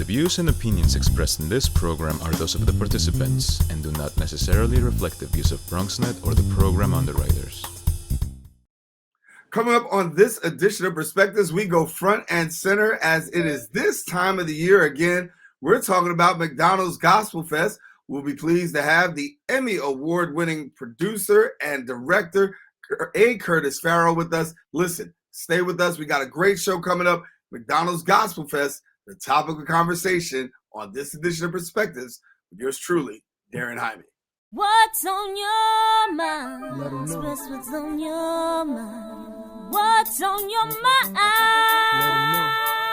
views and opinions expressed in this program are those of the participants and do not necessarily reflect the views of BronxNet or the program underwriters. Coming up on this edition of Perspectives, we go front and center as it is this time of the year again. We're talking about McDonald's Gospelfest. We'll be pleased to have the Emmy Award-winning producer and director, A. Curtis Farrow, with us. Listen, stay with us. We got a great show coming up. McDonald's Gospelfest, the topic of conversation on this edition of Perspectives with yours truly, Daren Jaime. What's on your mind? Express what's on your mind. What's on your mind?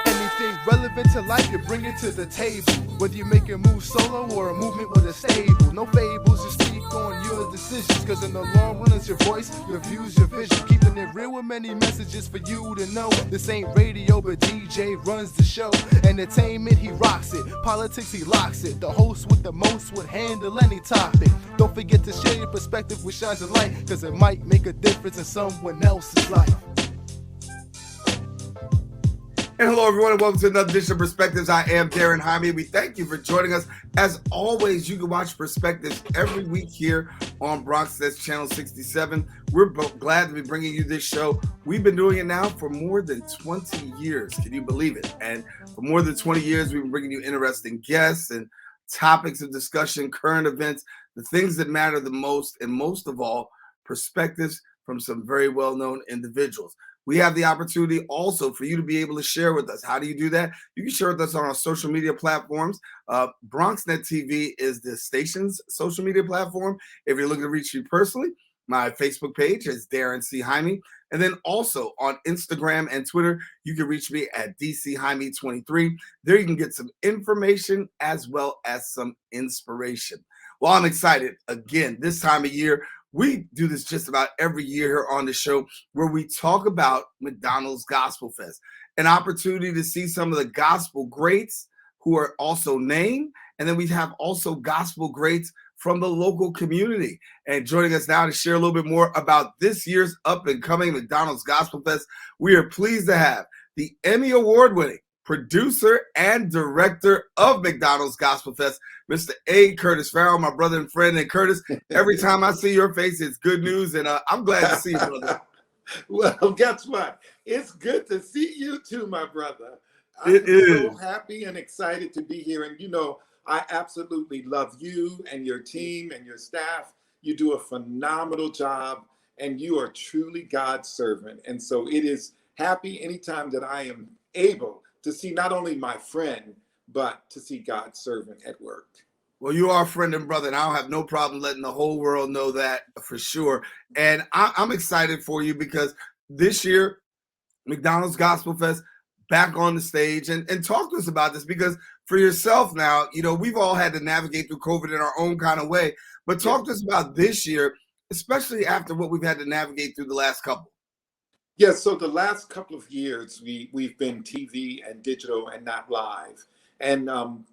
Anything relevant to life, you bring it to the table. Whether you make a move solo or a movement with a stable. No fables, just speak on your decisions. Cause in the long run, it's your voice, your views, your vision. Keeping it real with many messages for you to know. This ain't radio, but DJ runs the show. Entertainment, he rocks it. Politics, he locks it. The host with the most would handle any topic. Don't forget to share your perspective with shines of light. Cause it might make a difference in someone else's life. And hello, everyone, and welcome to another edition of Perspectives. I am Daren Jaime. We thank you for joining us. As always, you can watch Perspectives every week here on BronxNet's Channel 67. We're glad to be bringing you this show. We've been doing it now for more than 20 years. Can you believe it? And for more than 20 years, we've been bringing you interesting guests and topics of discussion, current events, the things that matter the most, and most of all, perspectives from some very well-known individuals. We have the opportunity also for you to be able to share with us. How do you do that? You can share with us on our social media platforms. BronxNet TV is the station's social media platform. If you're looking to reach me personally, my Facebook page is Daren C. Jaime. And then also on Instagram and Twitter, you can reach me at DCJaime23. There you can get some information as well as some inspiration. Well, I'm excited. Again, this time of year, we do this just about every year here on the show where we talk about McDonald's Gospelfest, an opportunity to see some of the gospel greats who are also named. And then we have also gospel greats from the local community. And joining us now to share a little bit more about this year's up and coming McDonald's Gospelfest, we are pleased to have the Emmy Award-winning producer and director of McDonald's Gospelfest, Mr. A. Curtis Farrow, my brother and friend. And Curtis, every time I see your face, it's good news, and I'm glad to see you, brother. Well, guess what? It's good to see you too, my brother. I'm so happy and excited to be here. And you know, I absolutely love you and your team and your staff. You do a phenomenal job, and you are truly God's servant. And so it is happy anytime that I am able to see not only my friend, but to see God's servant at work. Well, you are a friend and brother, and I don't have no problem letting the whole world know that for sure. And I'm excited for you because this year, McDonald's Gospelfest back on the stage, and talk to us about this, because for yourself now, you know, we've all had to navigate through COVID in our own kind of way, but talk to us about this year, especially after what we've had to navigate through the last couple. Yeah, so the last couple of years, we've been TV and digital and not live. And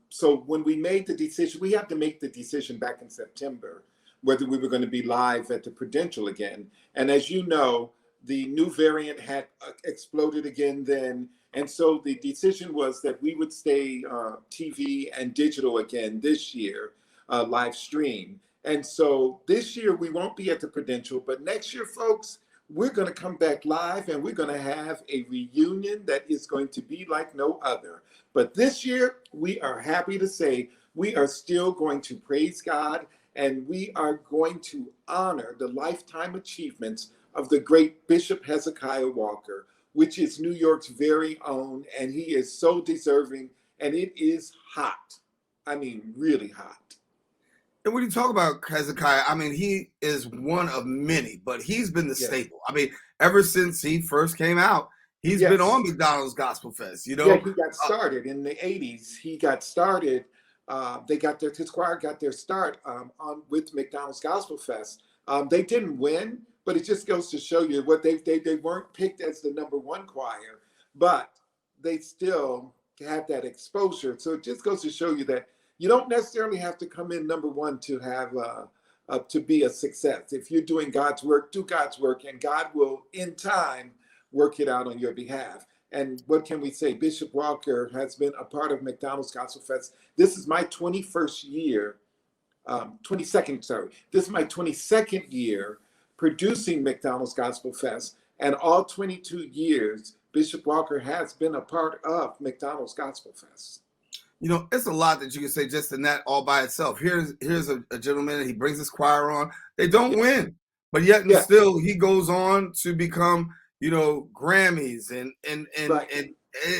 so when we made the decision, we had to make the decision back in September, whether we were going to be live at the Prudential again. And as you know, the new variant had exploded again then. And so the decision was that we would stay TV and digital again this year, live stream. And so this year we won't be at the Prudential, but next year, folks, we're going to come back live, and we're going to have a reunion that is going to be like no other. But this year, we are happy to say we are still going to praise God, and we are going to honor the lifetime achievements of the great Bishop Hezekiah Walker, which is New York's very own, and he is so deserving, and it is hot. I mean, really hot. And when you talk about Hezekiah, I mean, he is one of many, but he's been the staple. I mean, ever since he first came out, he's been on McDonald's Gospelfest, you know? Yeah, he got started in the 80s. He got started. His choir got their start with McDonald's Gospelfest. They didn't win, but it just goes to show you what they weren't picked as the number one choir, but they still had that exposure. So it just goes to show you that you don't necessarily have to come in number one to have to be a success. If you're doing God's work, do God's work, and God will, in time, work it out on your behalf. And what can we say? Bishop Walker has been a part of McDonald's Gospelfest. This is my 21st year, 22nd, sorry. This is my 22nd year producing McDonald's Gospelfest. And all 22 years, Bishop Walker has been a part of McDonald's Gospelfest. You know, it's a lot that you can say just in that all by itself. Here's a gentleman, he brings his choir on. They don't win, but yet and still he goes on to become, you know, Grammys and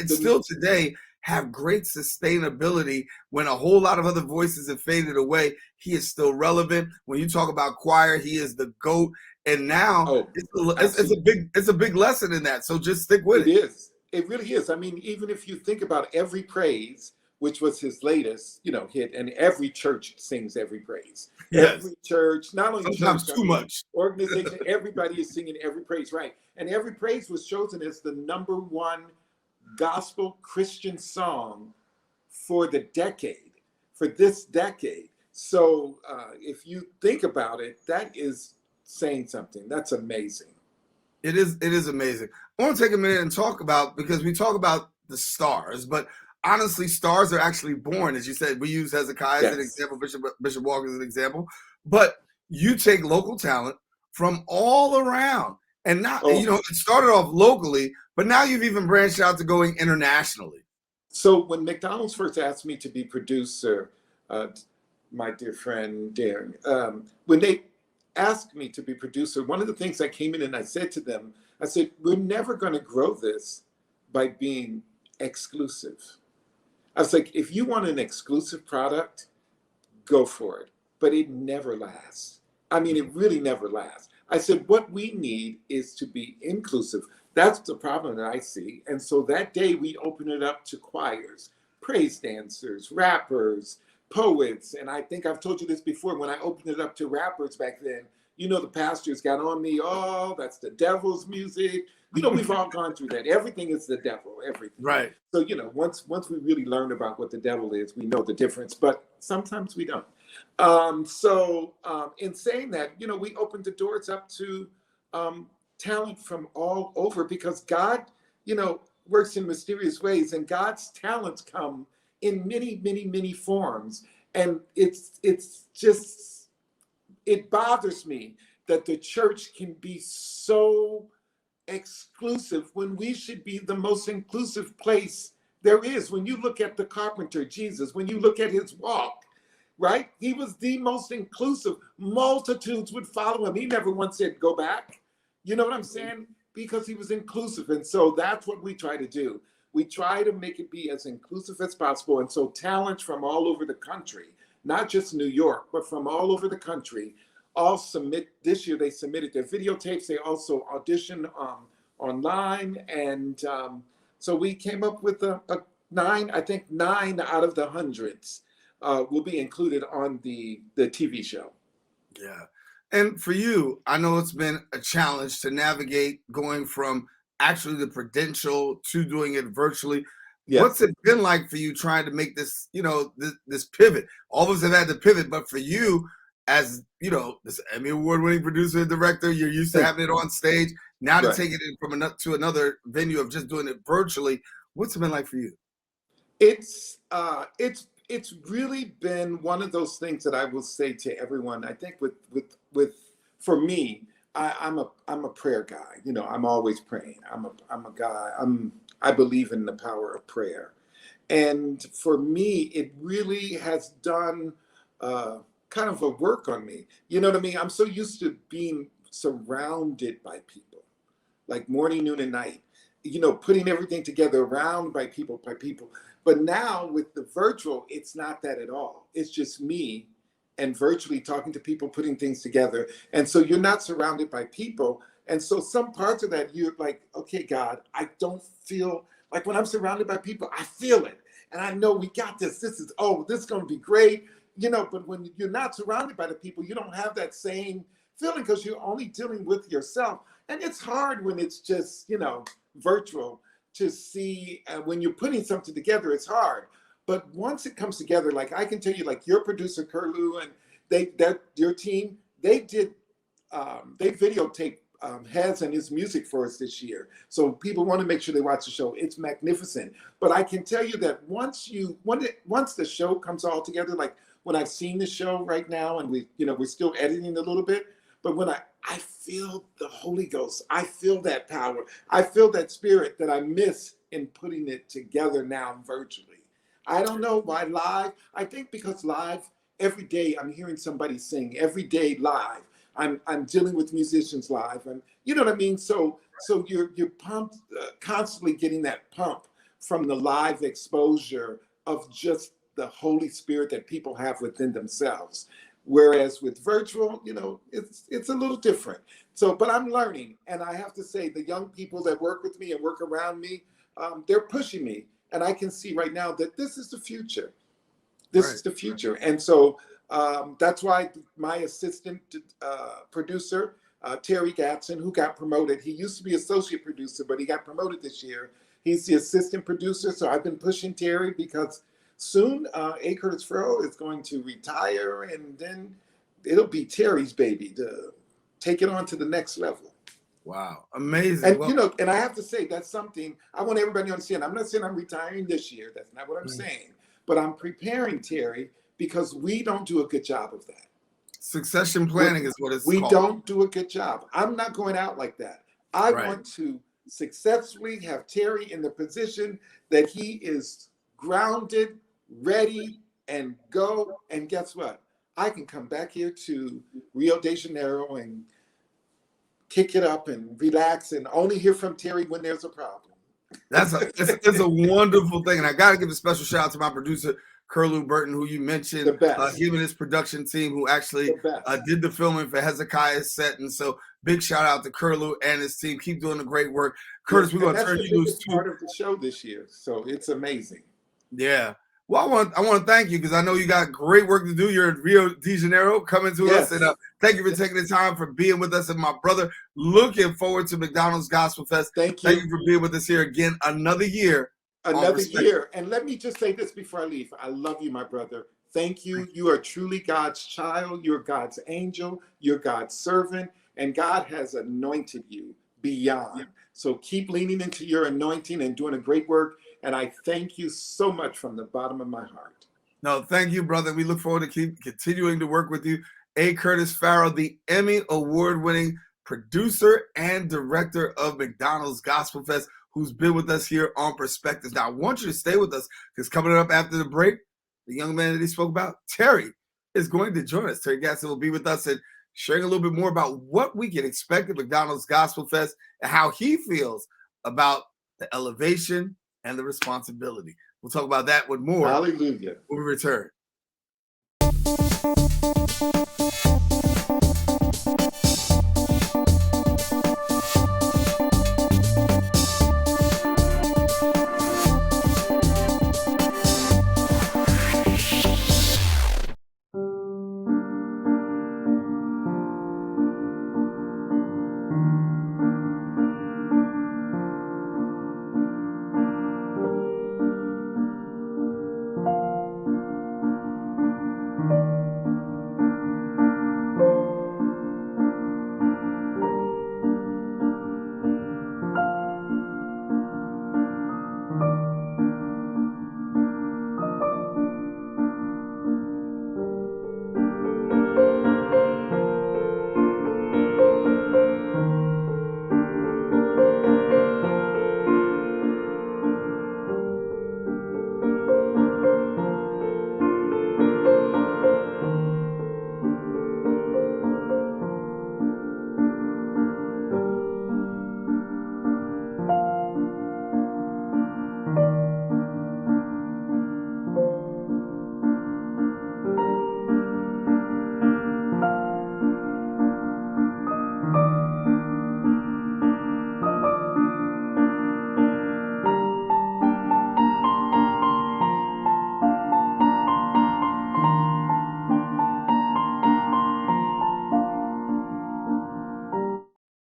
still today have great sustainability when a whole lot of other voices have faded away. He is still relevant. When you talk about choir, he is the GOAT. And now it's a big lesson in that. So just stick with it. It is. It really is. I mean, even if you think about Every Praise, which was his latest, you know, hit, and every church sings Every Praise. Yes. Every church, not only sometimes church, too much. Organization, everybody is singing Every Praise, right? And Every Praise was chosen as the #1 gospel Christian song for the decade, for this decade. So if you think about it, that is saying something. That's amazing. It is amazing. I want to take a minute and talk about, because we talk about the stars, but honestly, stars are actually born. As you said, we use Hezekiah as an example, Bishop Walker as an example, but you take local talent from all around. And now, you know, it started off locally, but now you've even branched out to going internationally. So when McDonald's first asked me to be producer, my dear friend Daren, when they asked me to be producer, one of the things I came in and I said to them, I said, we're never going to grow this by being exclusive. I was like, if you want an exclusive product, go for it. But it never lasts. I mean, it really never lasts. I said, what we need is to be inclusive. That's the problem that I see. And so that day we opened it up to choirs, praise dancers, rappers, poets. And I think I've told you this before, when I opened it up to rappers back then, you know, the pastors got on me, oh, that's the devil's music. You know, we've all gone through that. Everything is the devil, everything. Right. So, you know, once we really learn about what the devil is, we know the difference, but sometimes we don't. In saying that, you know, we opened the doors up to talent from all over, because God, you know, works in mysterious ways, and God's talents come in many, many, many forms. And it's just, it bothers me that the church can be so exclusive when we should be the most inclusive place there is. When you look at the carpenter, Jesus, when you look at his walk, right? He was the most inclusive. Multitudes would follow him. He never once said, go back. You know what I'm saying? Because he was inclusive. And so that's what we try to do. We try to make it be as inclusive as possible. And so talent from all over the country, not just New York, but from all over the country, all submit. This year they submitted their videotapes. They also auditioned online. And so we came up with a 9 out of the hundreds will be included on the TV show. Yeah. And for you, I know it's been a challenge to navigate going from actually the Prudential to doing it virtually. Yes. What's it been like for you trying to make this, you know, this pivot? All of us have had to pivot, but for you, as you know, this Emmy Award-winning producer and director, you're used to having it on stage. Now to take it from to another venue of just doing it virtually, what's it been like for you? It's really been one of those things that I will say to everyone. I think with for me, I'm a prayer guy. You know, I'm always praying. I'm a guy. I believe in the power of prayer, and for me, it really has done kind of a work on me. You know what I mean? I'm so used to being surrounded by people, like morning, noon, and night. You know, putting everything together around by people. But now with the virtual, it's not that at all. It's just me and virtually talking to people, putting things together. And so you're not surrounded by people. And so some parts of that, you're like, okay, God, I don't feel like when I'm surrounded by people, I feel it. And I know we got this. This is going to be great. You know, but when you're not surrounded by the people, you don't have that same feeling because you're only dealing with yourself. And it's hard when it's just, you know, virtual to see when you're putting something together, it's hard. But once it comes together, like I can tell you, like your producer, Curlew, and your team, they videotaped has in his music for us this year. So people want to make sure they watch the show. It's magnificent. But I can tell you that once the show comes all together, like when I've seen the show right now, and we're still editing a little bit, but when I feel the Holy Ghost, I feel that power, I feel that spirit that I miss in putting it together now virtually. I don't know why live. I think because live, every day I'm hearing somebody sing, every day live. I'm dealing with musicians live, and you know what I mean. So you're pumped, constantly getting that pump from the live exposure of just the Holy Spirit that people have within themselves. Whereas with virtual, it's a little different. So, but I'm learning, and I have to say, the young people that work with me and work around me, they're pushing me, and I can see right now that this is the future. This is the future, and so. That's why my assistant producer, Terry Gadson, who got promoted, he used to be associate producer, but he got promoted this year. He's the assistant producer, so I've been pushing Terry because soon A. Curtis Farrow is going to retire, and then it'll be Terry's baby to take it on to the next level. Wow, amazing. And and I have to say, that's something I want everybody to understand. I'm not saying I'm retiring this year. That's not what I'm saying. But I'm preparing Terry, because we don't do a good job of that. Succession planning is what it's called. We don't do a good job. I'm not going out like that. I want to successfully have Terry in the position that he is grounded, ready, and go. And guess what? I can come back here to Rio de Janeiro and kick it up and relax and only hear from Terry when there's a problem. It's a wonderful thing. And I got to give a special shout out to my producer, Curlew Burton, who you mentioned, him and his production team, who actually did the filming for Hezekiah's set. And so big shout out to Curlew and his team. Keep doing the great work. Curtis, we're going to turn you loose too. Part of the show this year. So it's amazing. Yeah. Well, I want to thank you because I know you got great work to do. You're in Rio de Janeiro coming to us. And thank you for taking the time for being with us. And my brother, looking forward to McDonald's Gospelfest. Thank you. Thank you for being with us here again. Another year. Another year. And let me just say this before I leave. I love you, my brother. Thank you. You are truly God's child. You're God's angel. You're God's servant. And God has anointed you beyond. So keep leaning into your anointing and doing a great work. And I thank you so much from the bottom of my heart. No, thank you, brother. We look forward to continuing to work with you. A. Curtis Farrow, the Emmy award-winning producer and director of McDonald's Gospelfest, who's been with us here on Perspectives. Now, I want you to stay with us because coming up after the break, the young man that he spoke about, Terry, is going to join us. Terry Gadson will be with us and sharing a little bit more about what we can expect at McDonald's Gospelfest and how he feels about the elevation and the responsibility. We'll talk about that with more. Hallelujah. When we return.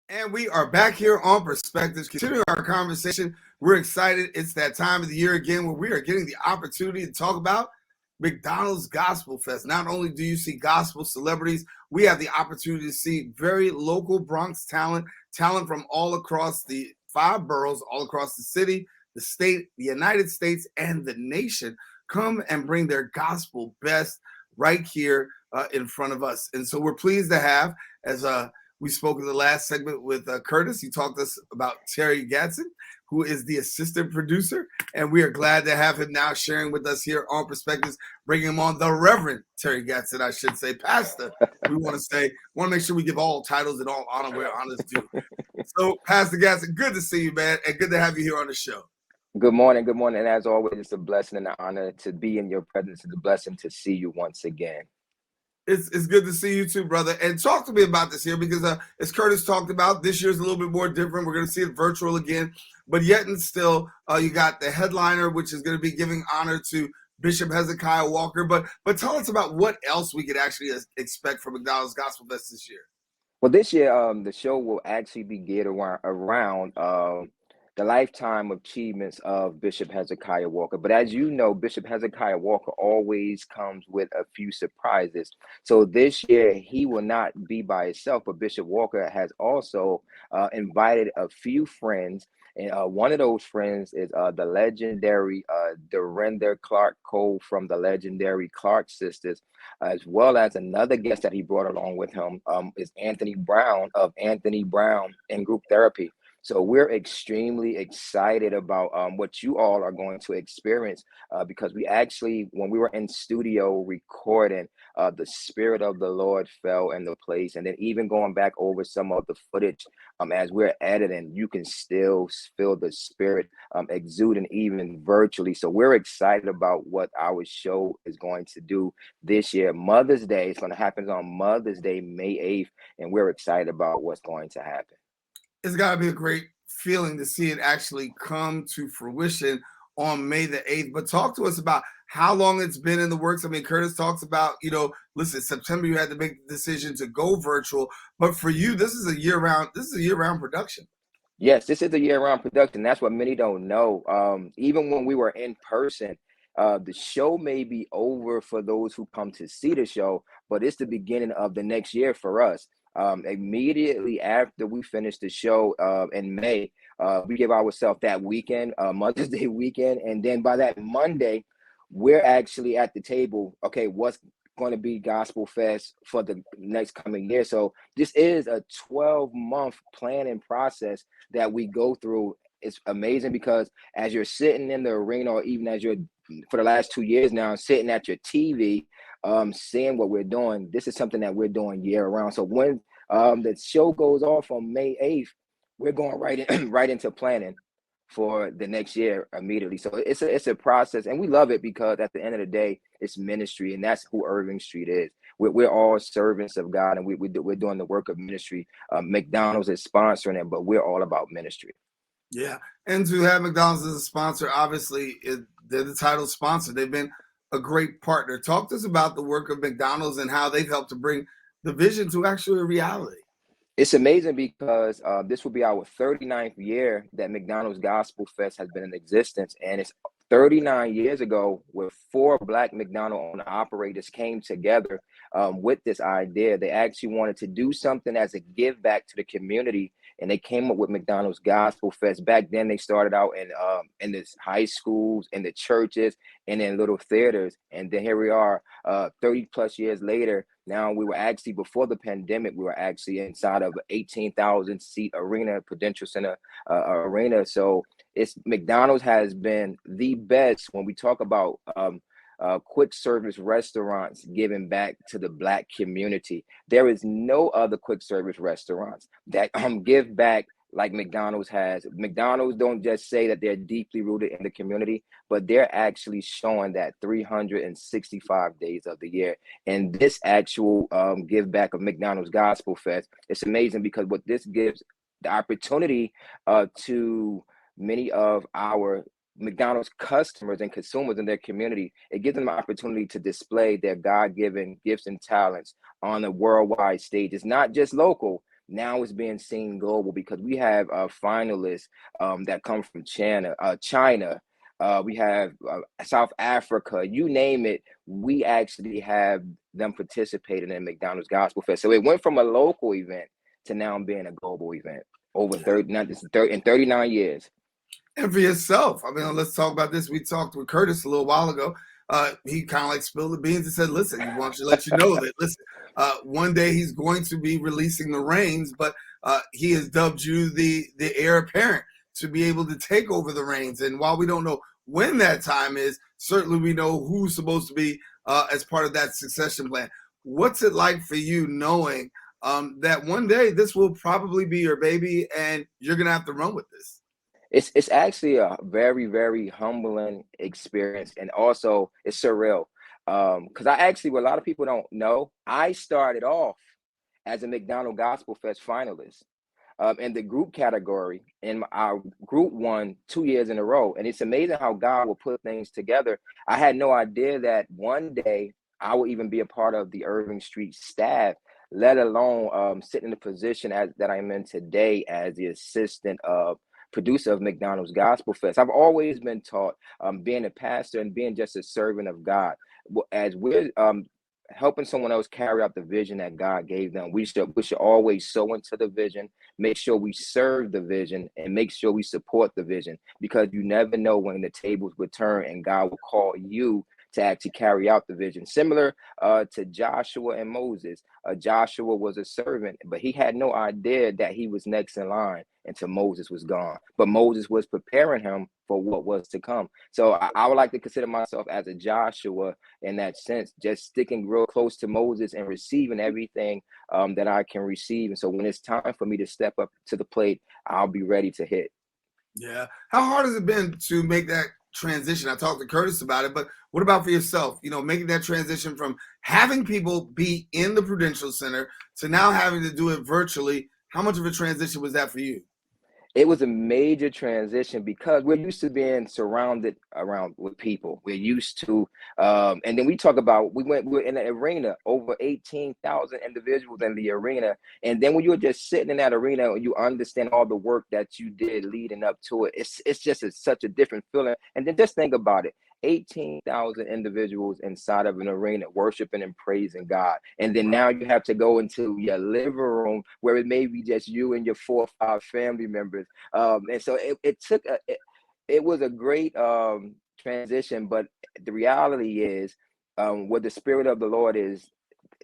And we are back here on Perspectives, continuing our conversation. We're excited. It's that time of the year again where we are getting the opportunity to talk about McDonald's Gospelfest. Not only do you see gospel celebrities, we have the opportunity to see very local Bronx talent talent from all across the 5 boroughs, all across the city, the state, the United States, and the nation come and bring their gospel best right here in front of us. And so we're pleased to have, as we spoke in the last segment with Curtis, he talked to us about Terry Gadson, who is the assistant producer. And we are glad to have him now sharing with us here on Perspectives, bringing him on, the Reverend Terry Gadson, I should say, Pastor. We want to make sure we give all titles and all honor where honors due. So, Pastor Gadson, good to see you, man, and good to have you here on the show. Good morning. Good morning. And as always, it's a blessing and an honor to be in your presence. It's a blessing to see you once again. It's good to see you too, brother. And talk to me about this here, because as Curtis talked about, this year's a little bit more different. We're going to see it virtual again, but yet and still, you got the headliner, which is going to be giving honor to Bishop Hezekiah Walker. But tell us about what else we could actually expect from McDonald's Gospelfest this year. Well, this year, the show will actually be geared around the lifetime achievements of Bishop Hezekiah Walker. But as you know, Bishop Hezekiah Walker always comes with a few surprises. So this year, he will not be by himself, but Bishop Walker has also invited a few friends. And one of those friends is the legendary Daren Clark Cole from the legendary Clark sisters, as well as another guest that he brought along with him is Anthony Brown of Anthony Brown and Group Therapy. So we're extremely excited about what you all are going to experience because we actually, when we were in studio recording, the Spirit of the Lord fell in the place. And then even going back over some of the footage as we're editing, you can still feel the Spirit exuding even virtually. So we're excited about what our show is going to do this year. Mother's Day is going to happen on Mother's Day, May 8th. And we're excited about what's going to happen. It's got to be a great feeling to see it actually come to fruition on May the 8th. But talk to us about how long it's been in the works. I mean, Curtis talks about, listen, September you had to make the decision to go virtual, but for you, this is a year-round production. Yes, this is a year-round production. That's what many don't know. Even when we were in person, the show may be over for those who come to see the show, but it's the beginning of the next year for us. Immediately after we finish the show in May, we give ourselves that weekend, Mother's Day weekend. And then by that Monday, we're actually at the table. Okay, what's going to be Gospelfest for the next coming year? So this is a 12-month planning process that we go through. It's amazing because as you're sitting in the arena, or even as you're for the last 2 years now, sitting at your TV, seeing what we're doing, this is something that we're doing year round. So when the show goes off on May 8th, we're going right into planning for the next year immediately. So it's a process, and we love it because at the end of the day, it's ministry, and that's who Irving Street is. We're all servants of God, and we're doing the work of ministry. McDonald's is sponsoring it, but we're all about ministry. Yeah, and to have McDonald's as a sponsor, obviously, they're the title sponsor. They've been a great partner. Talk to us about the work of McDonald's and how they've helped to bring the vision to actually a reality. It's amazing because this will be our 39th year that McDonald's Gospelfest has been in existence. And it's 39 years ago where 4 Black McDonald's owner operators came together with this idea. They actually wanted to do something as a give back to the community. And they came up with McDonald's Gospelfest. Back then, they started out in the high schools, in the churches, and in little theaters. And then here we are 30 plus years later. Now we were actually, before the pandemic, we were actually inside of an 18,000 seat arena, Prudential Center arena. So McDonald's has been the best when we talk about quick service restaurants giving back to the Black community. There is no other quick service restaurants that give back like McDonald's has. McDonald's don't just say that they're deeply rooted in the community, but they're actually showing that 365 days of the year. And this actual give back of McDonald's Gospelfest, it's amazing because what this gives the opportunity to many of our McDonald's customers and consumers in their community, it gives them an opportunity to display their God-given gifts and talents on a worldwide stage. It's not just local. Now it's being seen global because we have finalists that come from China. We have South Africa, you name it. We actually have them participating in McDonald's Gospelfest. So it went from a local event to now being a global event over 39 years. And for yourself, I mean, let's talk about this. We talked with Curtis a little while ago. He kind of like spilled the beans and said, listen, he wants to let you know that, listen, one day he's going to be releasing the reins, but he has dubbed you the heir apparent to be able to take over the reins. And while we don't know when that time is, certainly we know who's supposed to be as part of that succession plan. What's it like for you knowing that one day this will probably be your baby and you're going to have to run with this? It's actually a very, very humbling experience, and also it's surreal. Because I actually, what a lot of people don't know, I started off as a McDonald's Gospelfest finalist in the group category, and our group won 2 years in a row. And it's amazing how God will put things together. I had no idea that one day I would even be a part of the Irving Street staff, let alone sit in the position that I'm in today as the assistant producer of McDonald's Gospelfest. I've always been taught being a pastor and being just a servant of God. As we're helping someone else carry out the vision that God gave them, we should always sow into the vision, make sure we serve the vision, and make sure we support the vision, because you never know when the tables will turn and God will call you to actually carry out the vision. Similar to Joshua and Moses. Joshua was a servant, but he had no idea that he was next in line until Moses was gone. But Moses was preparing him for what was to come. So I would like to consider myself as a Joshua in that sense, just sticking real close to Moses and receiving everything that I can receive. And so when it's time for me to step up to the plate, I'll be ready to hit. Yeah. How hard has it been to make that transition? I talked to Curtis about it, but what about for yourself? You know, making that transition from having people be in the Prudential Center to now having to do it virtually. How much of a transition was that for you? It was a major transition because we're used to being surrounded around with people. We're used to, and then we talk about, we're in an arena, over 18,000 individuals in the arena. And then when you're just sitting in that arena, you understand all the work that you did leading up to it. It's just such a different feeling. And then just think about it. 18,000 individuals inside of an arena worshiping and praising God. And then now you have to go into your living room where it may be just you and your 4 or 5 family members. And so it was a great transition, but the reality is where the Spirit of the Lord is,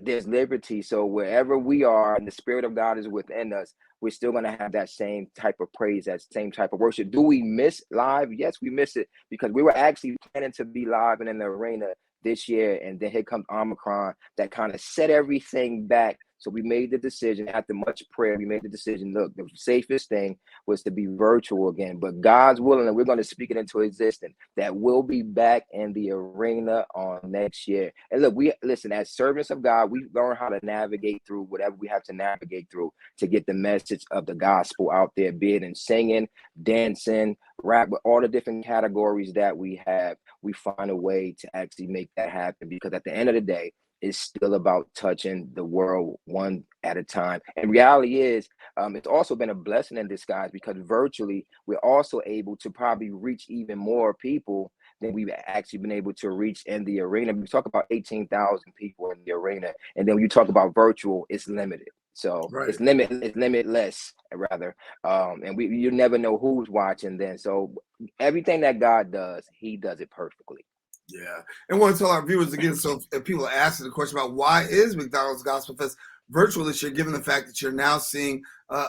there's liberty. So wherever we are and the Spirit of God is within us, we're still going to have that same type of praise, that same type of worship. Do we miss live? Yes, we miss it, because we were actually planning to be live and in the arena this year. And then here comes Omicron that kind of set everything back. So we made the decision, after much prayer, we made the decision, look, the safest thing was to be virtual again. But God's willing, and we're going to speak it into existence, that we'll be back in the arena on next year. And look, listen, as servants of God, we learn how to navigate through whatever we have to navigate through to get the message of the gospel out there, be it in singing, dancing, rap, with all the different categories that we have. We find a way to actually make that happen, because at the end of the day, it's still about touching the world one at a time. And reality is, it's also been a blessing in disguise, because virtually we're also able to probably reach even more people than we've actually been able to reach in the arena. We talk about 18,000 people in the arena, and then when you talk about virtual, it's limited. So it's limitless rather. And you never know who's watching then. So everything that God does, he does it perfectly. Yeah. And want to tell our viewers again, so if people are asking the question about why is McDonald's Gospelfest virtual this year, given the fact that you're now seeing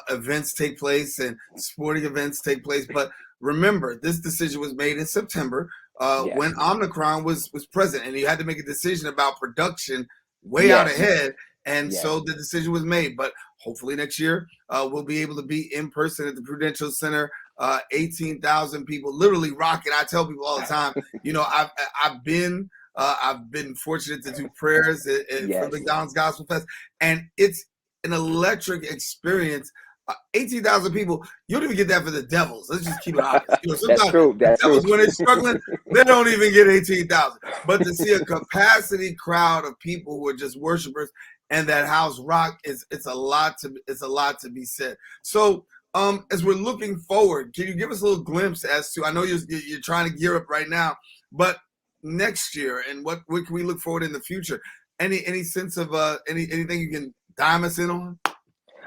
events take place and sporting events take place. But remember, this decision was made in September when Omicron was present, and you had to make a decision about production way out ahead. And so the decision was made. But hopefully next year we'll be able to be in person at the Prudential Center. 18,000 people literally rocking. I tell people all the time, you know, I've been fortunate to do prayers for McDonald's Gospelfest, and it's an electric experience. 18,000 people, you don't even get that for the Devils. Let's just keep it honest. You know, sometimes the Devils, when they're struggling, they don't even get 18,000. But to see a capacity crowd of people who are just worshipers and that house rock, it's a lot to be said. So as we're looking forward, can you give us a little glimpse as to, I know you're trying to gear up right now, but next year, and what can we look forward in the future? Any sense of anything you can dime us in on?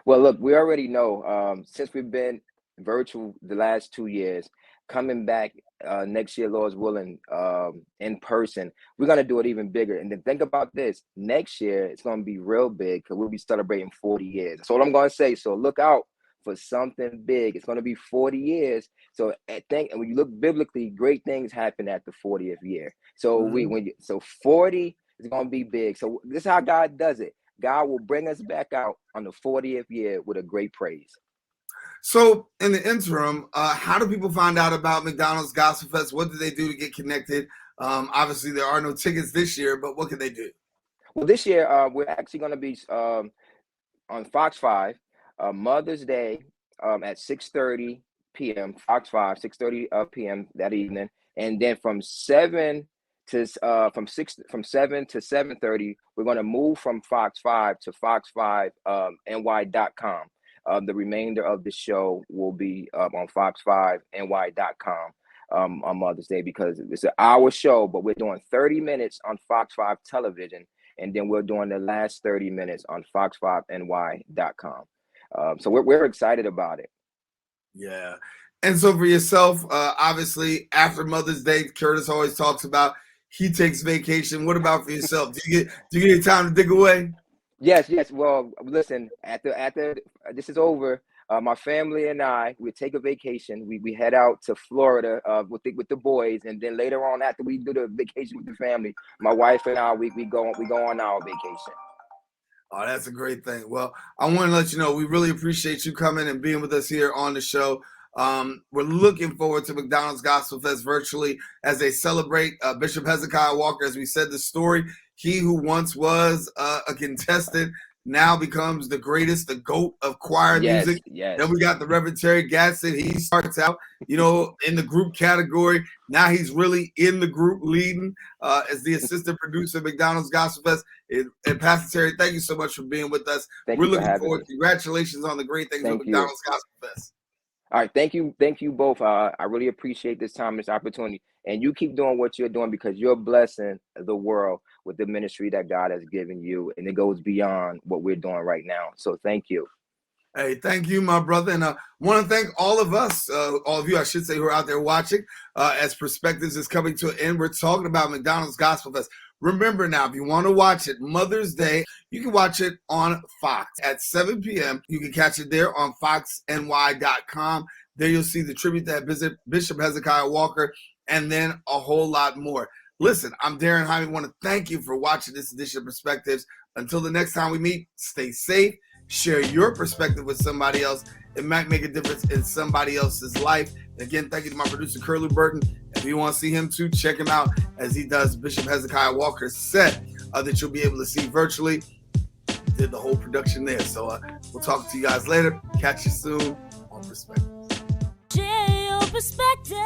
Well, look, we already know since we've been virtual the last 2 years, coming back next year, Lord's willing, in person, we're gonna do it even bigger. And then think about this: next year it's gonna be real big because we'll be celebrating 40 years. That's all I'm gonna say. So look out for something big. It's gonna be 40 years. So I think, and when you look biblically, great things happen at the 40th year. So so 40 is gonna be big. So this is how God does it. God will bring us back out on the 40th year with a great praise. So in the interim, how do people find out about McDonald's Gospelfest? What do they do to get connected? Obviously, there are no tickets this year, but what can they do? Well, this year we're actually going to be on Fox 5, Mother's Day at 6:30 p.m. Fox 5, 6:30 p.m. that evening, and then from 7 to 7:30, we're going to move from Fox 5 to fox5ny.com. The remainder of the show will be on fox5ny.com on Mother's Day, because it's an hour show, but we're doing 30 minutes on Fox 5 television, and then we're doing the last 30 minutes on fox5ny.com. So we're excited about it. Yeah. And so for yourself, obviously, after Mother's Day, Curtis always talks about he takes vacation. What about for yourself? Do you get time to dig away? Yes. Well, listen, after this is over, my family and I, we take a vacation. We head out to Florida with the boys, and then later on, after we do the vacation with the family, my wife and I, we go on our vacation. Oh, that's a great thing. Well, I want to let you know we really appreciate you coming and being with us here on the show. We're looking forward to McDonald's Gospelfest virtually as they celebrate Bishop Hezekiah Walker. As we said, the story, he who once was a contestant now becomes the greatest, the GOAT of choir music. Yes. Then we got the Reverend Terry Gadson. He starts out, in the group category. Now he's really in the group leading as the assistant producer of McDonald's Gospelfest. And Pastor Terry, thank you so much for being with us. We're looking forward. Congratulations on the great things with McDonald's Gospelfest. All right, thank you both. I really appreciate this time, this opportunity, and you keep doing what you're doing because you're blessing the world with the ministry that God has given you, and it goes beyond what we're doing right now. So thank you. Hey, thank you, my brother, and I want to thank all of us, all of you, I should say, who are out there watching. As Perspectives is coming to an end, we're talking about McDonald's Gospelfest. Remember now, if you want to watch it, Mother's Day, you can watch it on Fox at 7 p.m. You can catch it there on foxny.com. There you'll see the tribute to Bishop Hezekiah Walker, and then a whole lot more. Listen, I'm Daren Jaime. I want to thank you for watching this edition of Perspectives. Until the next time we meet, stay safe, share your perspective with somebody else. It might make a difference in somebody else's life. And again, thank you to my producer, Curlew Burton. If you want to see him too, check him out as he does Bishop Hezekiah Walker's set that you'll be able to see virtually. Did the whole production there. So we'll talk to you guys later. Catch you soon on Perspectives. Share your perspective.